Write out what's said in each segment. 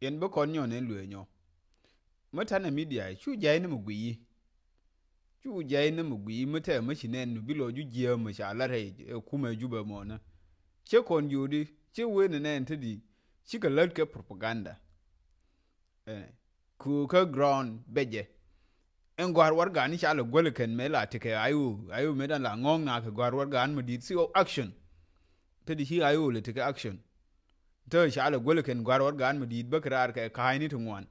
yen bo kon nyo ne lue nyo mata na media chu jai ne mugui chu jai ne mugui mata ma shinen bilo ju je ma sha la re kuma juba mo na che kon yudi che we ne ne ntidi shi ka lat ke propaganda ku ka ground beje en gwar war gani sha la gol ken me la tike ayu me dan la ngong na ka gwar war gan mo dit si action tedi shi ayu le tike action to sha la gol ken gwar war gan mo dit bakrar ka kai ni tungwan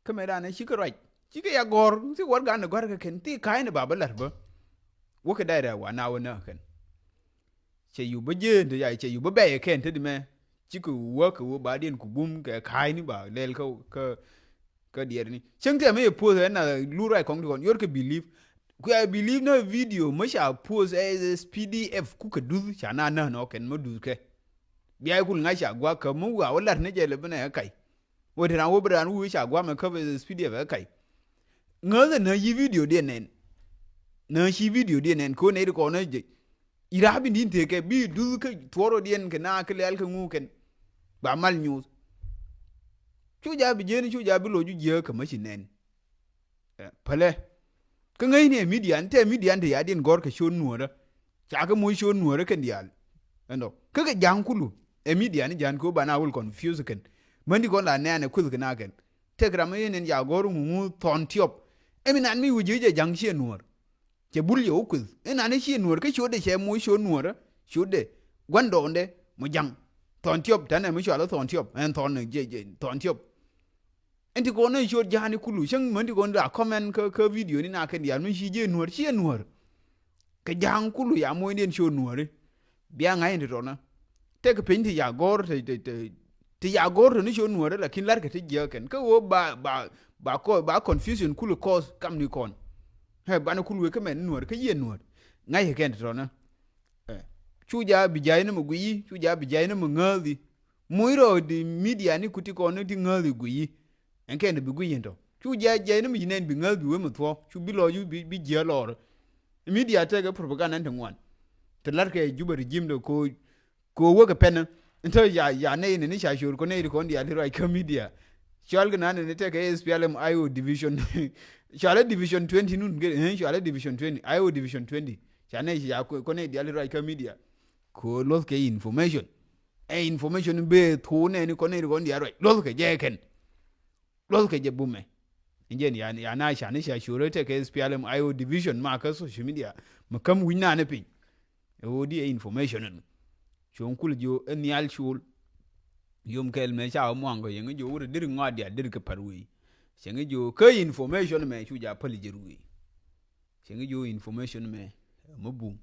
ka me dan shi ka right shi ka ya gor si war gan gwar ka ken ti kai ne babalar ba wo ka dai da wa na wona ken che yu ba je de ya che yu ba be ken tedi me shi ku wo ka wo ba den ku bum ka kai ni ba lel ka dier ni cheng te me pose na lurai kong kon yor ke believe ku I believe na video mo sha pose as pdf ku ka du cha na no ken mo du ke bi ai kul nga sha gwa ka mu wa wala ne je le bana kai wo de na wo bran wu sha gwa me ka as pdf kai nga na yi video de nen na shi video de nen ko ne ko na je ira bi din te ke bi du ke toro den ke na ke lel ke ngu ken ba mal news chu ja bi je ni chu ja bi lo ju je ka ma shi nen pale ka ngai ne media nte ya din gor ka shon nuora cha ka mo shon nuora kan dial ando ka ga jang kulu media ni jan ko bana wul confuse kan mandi ko la ne kul kana kan te gra me ne ya gor mu ton tiop nan mi wuje je jang she nuor ke bul yo kul nan she nuor ka shode she mo shon nuora shode gwando onde mo jang ton tiop tan ne mo shala ton tiop en ton je ton tiop enti ko na shod jani kulu shang mandi ko da comment ka video ni na kan ya mun shi je nuor ka jang kulu ya mo nden shod nuor biya ngai ndi rona te ka pinti ya gor te ya gor ni shod nuor la kin lar ka te je kan ka wo ba confusion kulu cause kam ni kon he ba na kulu ka men nuor ka ye nuor ngai ke ndi rona chuja bijai na mugui chuja bijai na mungali muiro di media ni kuti ko ni di ngali gui enke ne bigu yindo chu ja ja ne mi nen bi ngal bi we mutho chu bi lo yu bi je lor media te ga propaganda ntan wan te lar ke juba regime do ko wo ga pen nto ya ne sha shur ko ne ko ndi ali rai ka media shal ga nan ne te ga SPLM IO division shale division 20 nun ge shale division 20 IO division 20 chane ya ko ne di ali rai ka media ko lo ke information information be to ne ni ko ne ko ndi rai lo ke je ken lo ke je bume injen ya na sha ne sha shure te ke SPLM IO division ma ka social media mu kam winna ne pin o di information no chon kul jo enial chul yum kel me cha mo ngo yen jo wure dir ngwa dia dir ke parwi shen jo ke information me chu ja pali jerui shen jo information me mo bum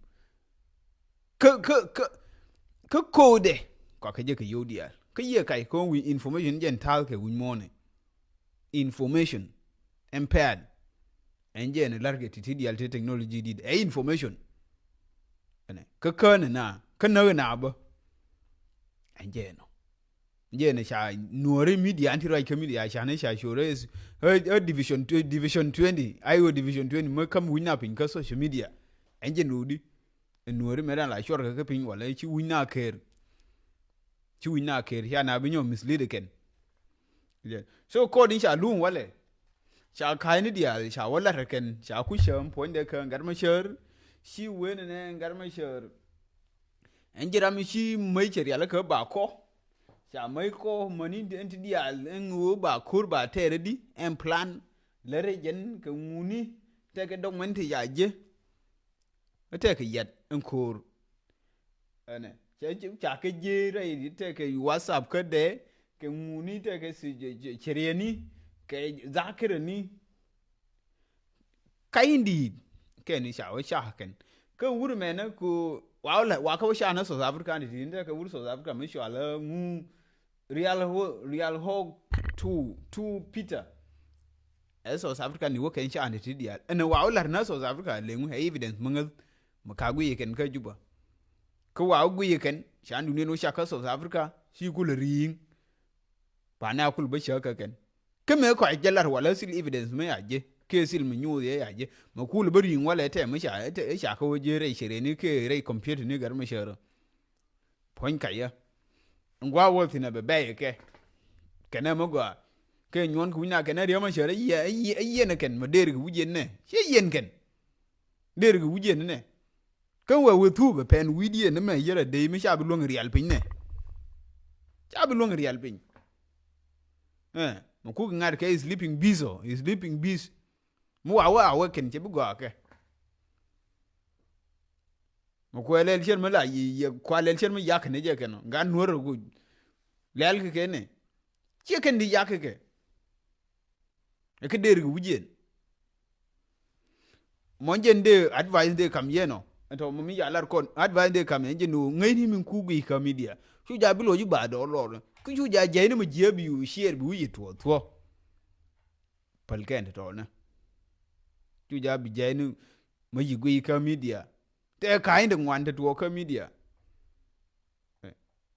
ka kode ko ke je ke yo dia ke ye kai ko wi information jen tal ke win mone information impaired enje ne large titidial technology did information ene ka na ba enje no enje ne sha nuore media anti right media sha ne sha shore division 20 IO division 20 mo kam winna pin ka social media enje no di nuore me ran la shore ka pin wala chi winna ker ya na bi nyo mislead ken so ko din sha lun wale sha kai ni dia sha wala raken sha ku shem ponde kan garma shar shi wene ne garma shar en jira mi shi mai cer yala ka ba ko sha mai ko mani de enti dia en wo ba kur ba tere di en plan le regen ka nguni te ka document ya je te ka yet en kur ene cha ka je rai te ka WhatsApp ka de ke nguni te ke si chereni ke zakirani kaindi ke ni sha ken ke wur mena ku wa ka sha na South Africa niinde ke wur South Africa mi sha la mu real ho to Peter South Africa ni wo ken sha ni dia ene wa na South Africa le mu evidence mun ka gu ken ka juba ko wa gu ken sha ndu ne no sha ka South Africa shi ku le ring pa na kul ba shaka ken ke me ko ajelar wala sil evidence me aje ke sil me nyu ye aje ma kul ba ring wala te me sha ka waje rai shere ni ke rai computer ni gar me shere point kaya ngwa wo tina be ke kana mo go ke nyon ku na kana riya ma shere ye ne ken ma der ku jen ne che yen ken der ku jen ne kan we tu be pen video ne me yere de mi sha bu long real pin ne sha bu long real pin mo ku ngar ke sleeping bees mo wa ken che bu go ke mo ko lel chen ma la yi kwa lel chen ma yak ne je ken ga nuor ku lel ke ne che ken di yak ke ke der ku jen mo de advice de kam yeno to mo mi yalar kon advice de kam je no ngai ni min ku gi ka media chu ja bi lo ju ba do lo ku chu ja je ni mo je bi u share bi u yi to pal ken to na chu ja bi je ni mo yi gi ka media te kai de ngwan te to ka media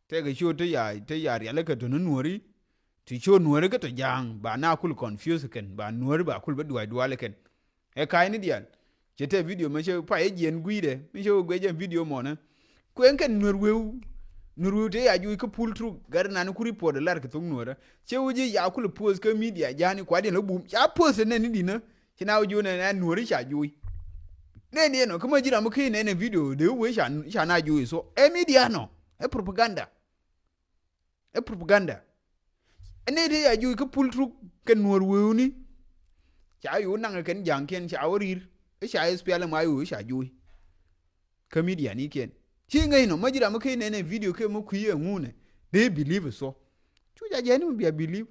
te ga chu te ya le ka to nuori ti chu nuori ka to jang ba na kul confuse ken ba nuori ba kul ba duwa le ken kai ni dial chete video ma che pa e jen guide mi che gwe jen video mo na kwen ken nurweu te ya ju ko pull through gar na ku report lar ke tung nora che uji ya ku post ka media jani kwa de no bum ya post ne ni dina kina uju ne na nuri sha ju ne no kuma jira mu kai ne video de we sha na ju so e media no e propaganda ne de ya ju ko pull through ken nurweu ni cha yu nang ken jang ken cha orir sha SPL ma yu sha ju ka media ni ken chi ngai no majira mu kai ne video ke mu kuyi mu ne they believe so chu ja je ni mu believe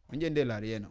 mun je de la rieno